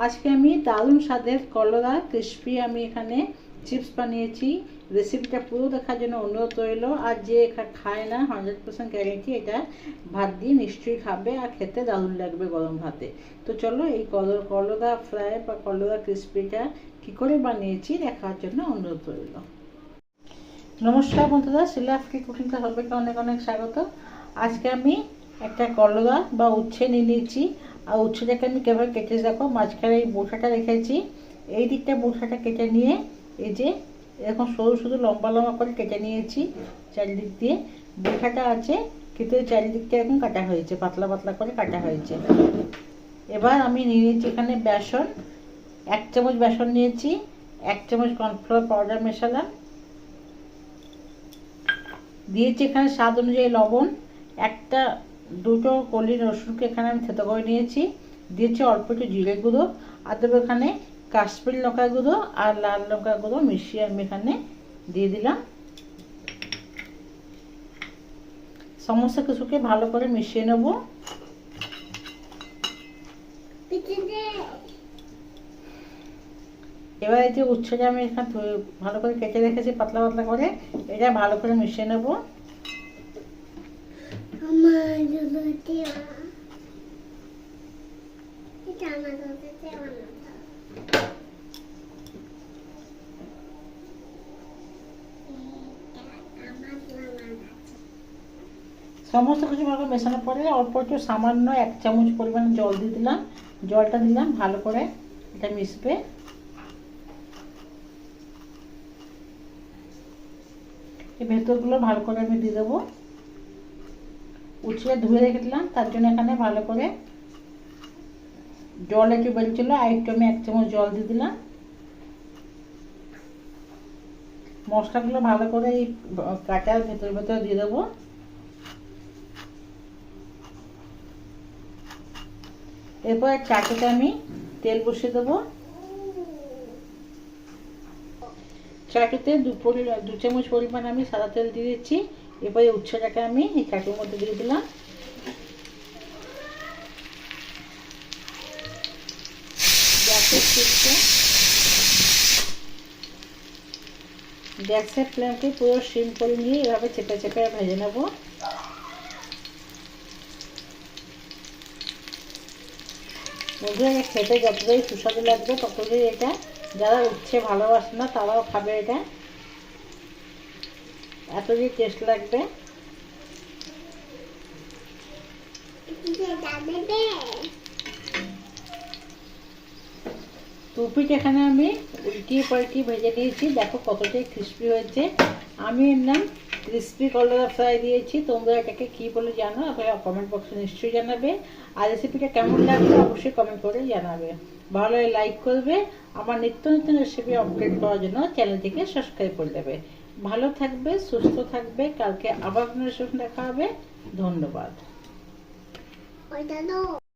আজকে আমি দারুণ স্বাদের কলরা ক্রিস্পি আমি এখানে চিপস বানিয়েছি। রেসিপিটা পুরো দেখার জন্য অনুরোধ রইল। আর যে খায় না 100% গ্যারেন্টি এটা ভাত দিয়ে নিশ্চয়ই খাবে, আর খেতে দারুণ লাগবে গরম ভাতে। তো চলো এই কলরা ফ্রাই বা কলরা ক্রিস্পিটা কী করে বানিয়েছি দেখার জন্য অনুরোধ রইল। নমস্কার বন্ধুরা, শিলাফকি কুকিং সবাইকে অনেক অনেক স্বাগত। আজকে আমি একটা কলরা বা উচ্ছে নিয়ে নিয়েছি। আর উচ্ছেটাকে আমি কীভাবে কেটে দেখো, মাঝখানে এই বোটাটা রেখেছি। এই দিকটা বোটাটা কেটে নিয়ে এই যে এরকম সরু সরু লম্বা লম্বা করে কেটে নিয়েছি। চারিদিক দিয়ে বোটাটা আছে, কিন্তু এই চারিদিকটা এরকম কাটা হয়েছে, পাতলা পাতলা করে কাটা হয়েছে। এবার আমি নিয়ে নিয়েছি এখানে বেসন, 1 চামচ বেসন নিয়েছি, 1 চামচ কর্নফ্লাওয়ার পাউডার মেশালাম, দিয়েছি এখানে স্বাদ অনুযায়ী লবণ, দুটো কলি রসুনকে এখানে আমি থেতো করে নিয়েছি, দিয়েছি অল্প একটু জিরে গুঁড়ো, আর দেবো এখানে কাশ্মীরি লঙ্কা গুঁড়ো আর লাল লঙ্কা গুঁড়ো মিশিয়ে আমি এখানে দিয়ে দিলাম। সমস্ত কিছুকে ভালো করে মিশিয়ে নেব। এবার এই যে উচ্ছেটা আমি এখানে ভালো করে কেটে রেখেছি পাতলা পাতলা করে, এটা ভালো করে মিশিয়ে নেব। সমস্ত কিছু ভালো মেশানোর পরে অল্প একটু সামান্য 1 চামচ পরিমাণে জল দিয়ে দিলাম। জলটা দিলাম ভালো করে এটা মিশবে। এই ভেতরগুলো ভালো করে আমি দিয়ে দেবো। উঠিয়ে ধুয়ে রেখে দিলাম, তার জন্য এখানে ভালো করে জল একটু বেরিয়েছিল, আর একটু আমি 1 চামচ জল দিয়ে দিলাম। মশলাগুলো ভালো করে এই কাটার ভেতর ভেতর দিয়ে দেবো। এরপর চাটুতে আমি তেল বসিয়ে দেবো। চাটুতে 2 চামচ পরিমাণ আমি সাদা তেল দিয়ে দিচ্ছি। এরপরে উচ্ছেটাকে আমি এই চাটুর মধ্যে দিয়ে দিলাম। গ্যাসের ফ্লেমকে পুরো সিম করে নিয়ে এভাবে চেপে চেপে ভেজে নেব। বন্ধুরা খেতে যতটাই সুস্বাদু লাগবে ততটাই এটা যারা উচ্ছে ভালোবাসে না তারাও খাবে, এটা এতটাই টেস্ট লাগবে। টুপিট এখানে আমি উল্টিয়ে পাল্টিয়ে ভেজে নিয়েছি, দেখো কতটাই ক্রিস্পি হয়েছে। আমি এর নাম ক্রিস্পি কলরা ফ্রাই দিয়েছি, তোমরা এটাকে কী বলে জানো আপনারা কমেন্ট বক্সে নিশ্চয়ই জানাবে। আর রেসিপিটা কেমন লাগবে অবশ্যই কমেন্ট করে জানাবে। ভালো লাগে লাইক করবে। আমার নিত্য নতুন রেসিপি আপডেট করার জন্য চ্যানেলটিকে সাবস্ক্রাইব করে দেবে। ভালো থাকবে, সুস্থ থাকবে। কালকে আবার আপনার সঙ্গে দেখা হবে। ধন্যবাদ।